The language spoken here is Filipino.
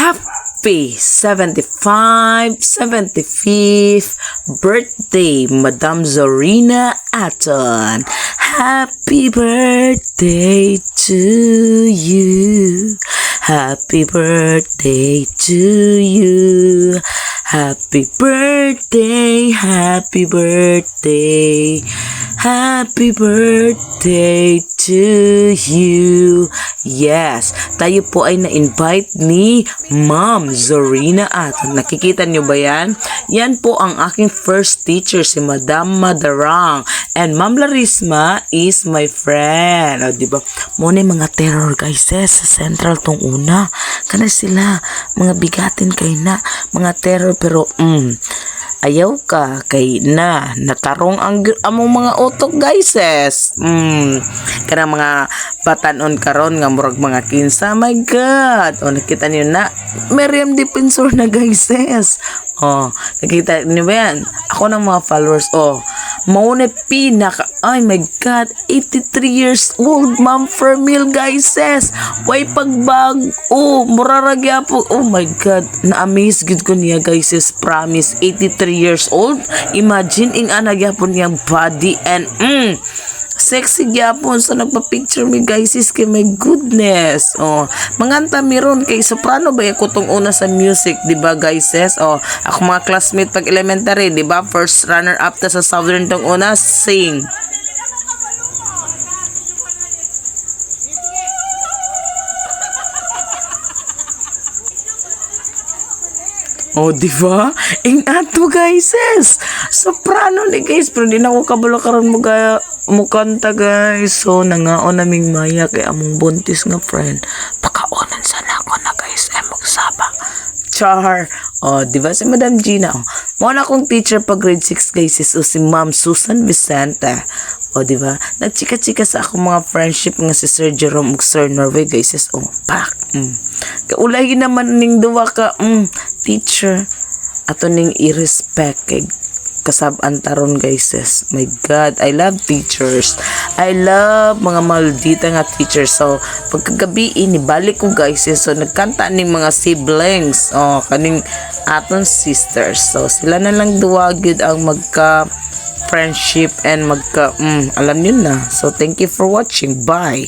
Happy 75th birthday, Madam Zorina Aton. Happy birthday to you. Happy birthday to you. Happy birthday, happy birthday. Happy birthday to you. Yes, tayo po ay na-invite ni Ma'am Zorina Aton. Nakikita niyo ba yan? Yan po ang aking first teacher, si Madam Madarang. And Ma'am Larisma is my friend. O, diba? Muna yung mga terror guys, sa Central tong una. Kana sila, mga bigatin kay na, mga terror pero ayaw ka kay na natarong ang among mga utok guys. Kana mga batanon karon nga murag mga 15. My God. O nakita niyo na Miriam Defensor na guys. Nakita niyo ba yan? Ako ng mga followers. Mauna pinaka, ay my God, 83 years old, Ma'am Fermil guys. Way pagbag. Muraragya po. Oh my God, na-amaze gud ko niya guys. Promise, 83 years old. Imagine ing anagya po niyang body and sexy gyapon sa nagpa-picture mi guys is kay my goodness. Manganta miron kay soprano ba ako tong una sa music, di ba guys? Ako mga classmate pag elementary, di ba? First runner up ta sa Southern tong una sing. Di ba? Ing ato guys, soprano ni guys, pero di na ako kabalo karon mo kanta guys. So nangaon naming maya kay among buntis nga friend. Pakaonan sana ako na guys, magsabak. Char. Di ba si Madam Gina? Mo na akong teacher pag grade 6 guys si Ma'am Susan Vicente. Di ba? Nagchika-chika sa akong mga friendship nga si Sir Jerome ug Sir Norway guys. Pak. Kaulahi naman ning duwa ka teacher ato ning i-respect kay kasab-an taron guys. My God, I love teachers. I love mga maldita nga teachers. So pagkagabi nibalik ko guys. So nagkanta ning mga siblings, kaning aton sisters. So sila na lang duwa gyud ang magka friendship and magka alam yun na. So thank you for watching. Bye.